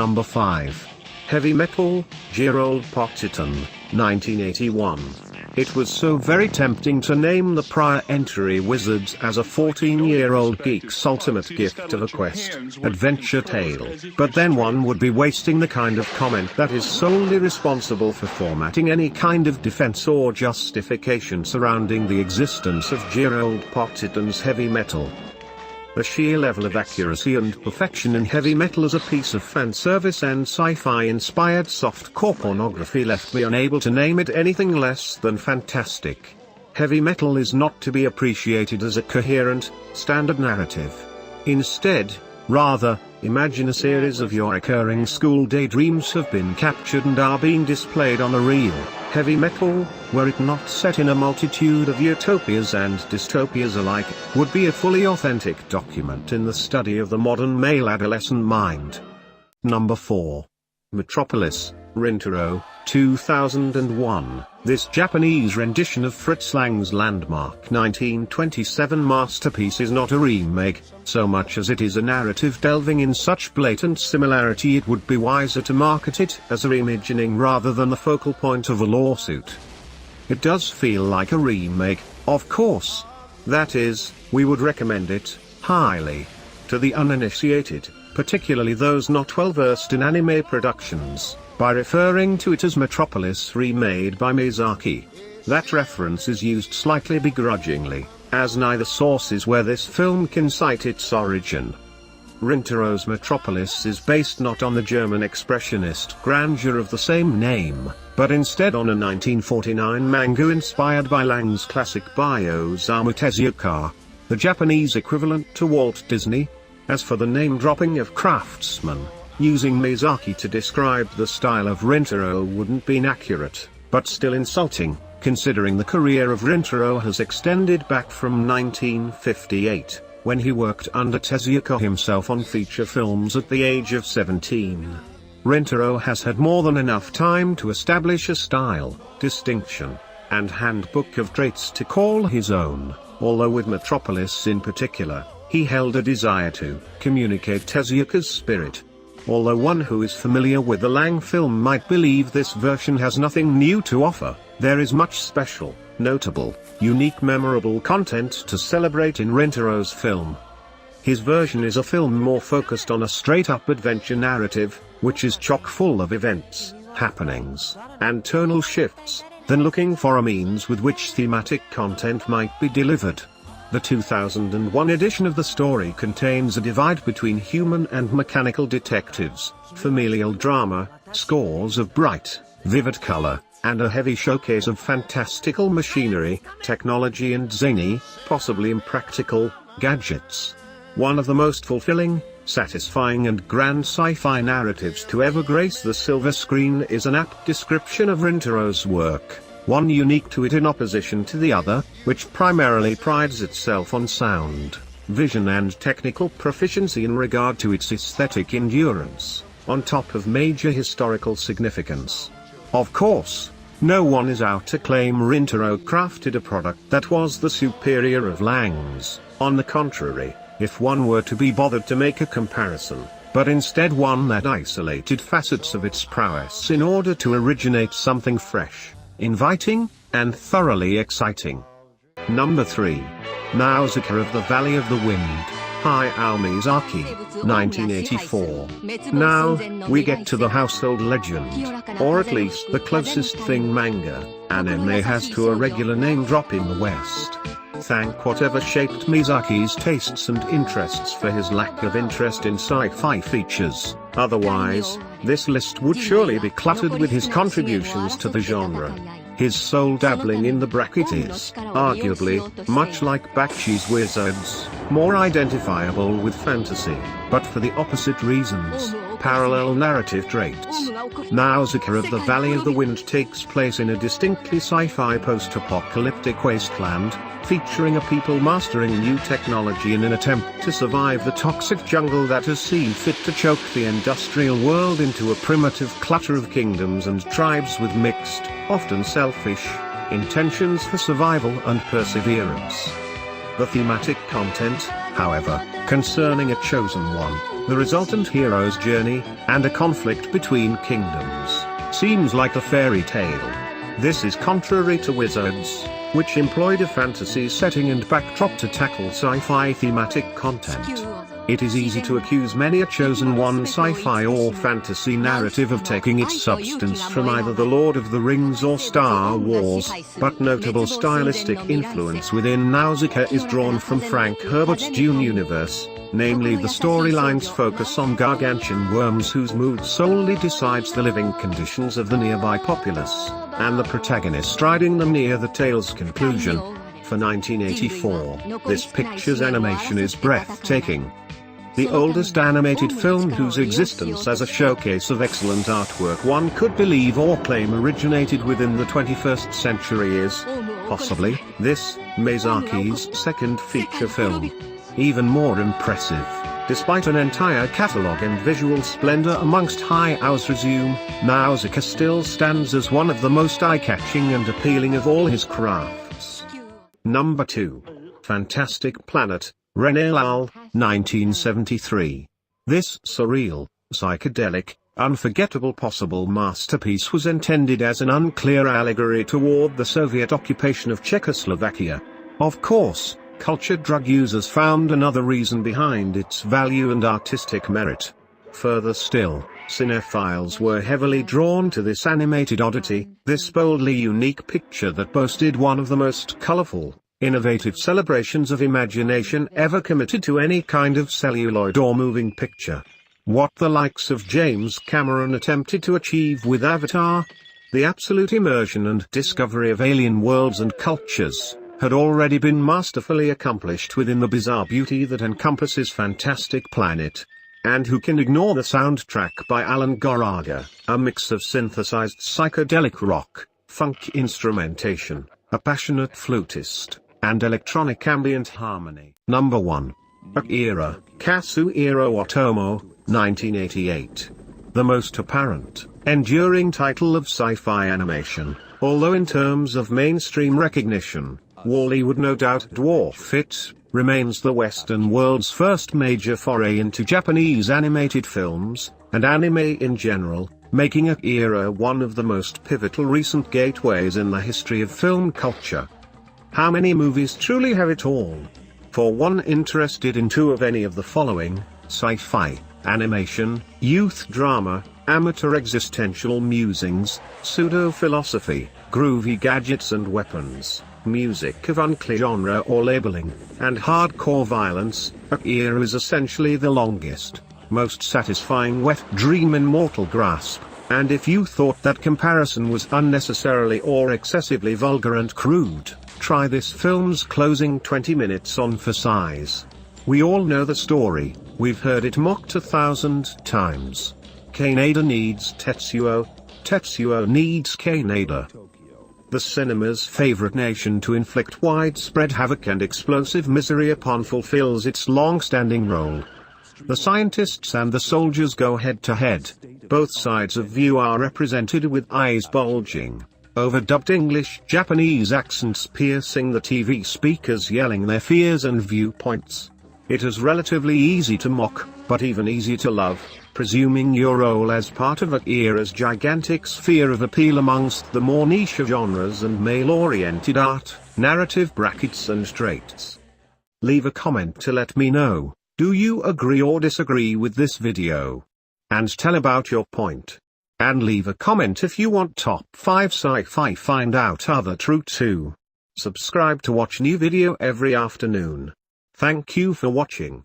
Number 5. Heavy Metal, Gerold Potterton, 1981. It was so very tempting to name the prior entry Wizards as a 14-year-old geek's ultimate gift of a quest, adventure tale, but then one would be wasting the kind of comment that is solely responsible for formatting any kind of defense or justification surrounding the existence of Gerold Potterton's Heavy Metal. The sheer level of accuracy and perfection in Heavy Metal as a piece of fan service and sci-fi inspired softcore pornography left me unable to name it anything less than fantastic. Heavy Metal is not to be appreciated as a coherent, standard narrative. Instead, rather, imagine a series of your recurring school daydreams have been captured and are being displayed on a reel. Heavy Metal, were it not set in a multitude of utopias and dystopias alike, would be a fully authentic document in the study of the modern male adolescent mind. Number 4. Metropolis, Rintaro, 2001. This Japanese rendition of Fritz Lang's landmark 1927 masterpiece is not a remake, so much as it is a narrative delving in such blatant similarity it would be wiser to market it as a reimagining rather than the focal point of a lawsuit. It does feel like a remake, of course. That is, we would recommend it, highly, to the uninitiated, particularly those not well versed in anime productions, by referring to it as Metropolis remade by Miyazaki. That reference is used slightly begrudgingly, as neither source is where this film can cite its origin. Rintaro's Metropolis is based not on the German expressionist grandeur of the same name, but instead on a 1949 manga inspired by Lang's classic Osamu Tezuka, the Japanese equivalent to Walt Disney. As for the name-dropping of craftsman, using Miyazaki to describe the style of Rintaro wouldn't be inaccurate, but still insulting, considering the career of Rintaro has extended back from 1958, when he worked under Tezuka himself on feature films at the age of 17. Rintaro has had more than enough time to establish a style, distinction, and handbook of traits to call his own, although with Metropolis in particular, he held a desire to communicate Tezuka's spirit. Although one who is familiar with the Lang film might believe this version has nothing new to offer, there is much special, notable, unique memorable content to celebrate in Rintaro's film. His version is a film more focused on a straight-up adventure narrative, which is chock full of events, happenings, and tonal shifts, than looking for a means with which thematic content might be delivered. The 2001 edition of the story contains a divide between human and mechanical detectives, familial drama, scores of bright, vivid color, and a heavy showcase of fantastical machinery, technology and zany, possibly impractical, gadgets. One of the most fulfilling, satisfying and grand sci-fi narratives to ever grace the silver screen is an apt description of Rintaro's work, one unique to it in opposition to the other, which primarily prides itself on sound, vision and technical proficiency in regard to its aesthetic endurance, on top of major historical significance. Of course, no one is out to claim Rintaro crafted a product that was the superior of Lang's, on the contrary, if one were to be bothered to make a comparison, but instead one that isolated facets of its prowess in order to originate something fresh, inviting, and thoroughly exciting. Number 3. Nausicaa of the Valley of the Wind, Hayao Miyazaki, 1984. Now, we get to the household legend, or at least the closest thing manga, anime has to a regular name drop in the West. Thank whatever shaped Miyazaki's tastes and interests for his lack of interest in sci-fi features, otherwise, this list would surely be cluttered with his contributions to the genre. His sole dabbling in the bracket is, arguably, much like Bakshi's Wizards, more identifiable with fantasy, but for the opposite reasons, parallel narrative traits. Nausicaa of the Valley of the Wind takes place in a distinctly sci-fi post-apocalyptic wasteland, featuring a people mastering new technology in an attempt to survive the toxic jungle that has seen fit to choke the industrial world into a primitive clutter of kingdoms and tribes with mixed, often selfish, intentions for survival and perseverance. The thematic content, however, concerning a chosen one, The resultant hero's journey, and a conflict between kingdoms, seems like a fairy tale. This is contrary to Wizards, which employed a fantasy setting and backdrop to tackle sci-fi thematic content. It is easy to accuse many a chosen one sci-fi or fantasy narrative of taking its substance from either The Lord of the Rings or Star Wars, but notable stylistic influence within Nausicaa is drawn from Frank Herbert's Dune universe, namely the storyline's focus on gargantuan worms whose mood solely decides the living conditions of the nearby populace, and the protagonist riding them near the tale's conclusion. For 1984, this picture's animation is breathtaking. The oldest animated film whose existence as a showcase of excellent artwork one could believe or claim originated within the 21st century is, possibly, this, Miyazaki's second feature film. Even more impressive, despite an entire catalogue and visual splendor amongst Hayao's resume, Nausicaa still stands as one of the most eye-catching and appealing of all his crafts. Number 2. Fantastic Planet, Rene, 1973. This surreal, psychedelic, unforgettable possible masterpiece was intended as an unclear allegory toward the Soviet occupation of Czechoslovakia. Of course, cultured drug users found another reason behind its value and artistic merit. Further still, cinephiles were heavily drawn to this animated oddity, this boldly unique picture that boasted one of the most colorful, innovative celebrations of imagination ever committed to any kind of celluloid or moving picture. What the likes of James Cameron attempted to achieve with Avatar, the absolute immersion and discovery of alien worlds and cultures, had already been masterfully accomplished within the bizarre beauty that encompasses Fantastic Planet. And who can ignore the soundtrack by Alan Goraga, a mix of synthesized psychedelic rock, funk instrumentation, a passionate flutist, and electronic ambient harmony. Number 1. Akira, Katsuhiro Otomo, 1988. The most apparent, enduring title of sci-fi animation, although in terms of mainstream recognition, WALL-E would no doubt dwarf it, remains the Western world's first major foray into Japanese animated films, and anime in general, making Akira one of the most pivotal recent gateways in the history of film culture. How many movies truly have it all? For one interested in two of any of the following: sci-fi, animation, youth drama, amateur existential musings, pseudo-philosophy, groovy gadgets and weapons, music of unclear genre or labeling, and hardcore violence, Akira is essentially the longest, most satisfying wet dream in mortal grasp, and if you thought that comparison was unnecessarily or excessively vulgar and crude, try this film's closing 20 minutes on for size. We all know the story, we've heard it mocked 1,000 times. Kaneda needs Tetsuo, Tetsuo needs Kaneda. The cinema's favorite nation to inflict widespread havoc and explosive misery upon fulfills its long-standing role. The scientists and the soldiers go head-to-head. Both sides of view are represented with eyes bulging, overdubbed English-Japanese accents piercing the TV speakers yelling their fears and viewpoints. It is relatively easy to mock, but even easy to love, presuming your role as part of Akira's gigantic sphere of appeal amongst the more niche genres and male-oriented art, narrative brackets and traits. Leave a comment to let me know, do you agree or disagree with this video? And tell about your point. And leave a comment if you want top 5 sci-fi find out other true too. Subscribe to watch new video every afternoon. Thank you for watching.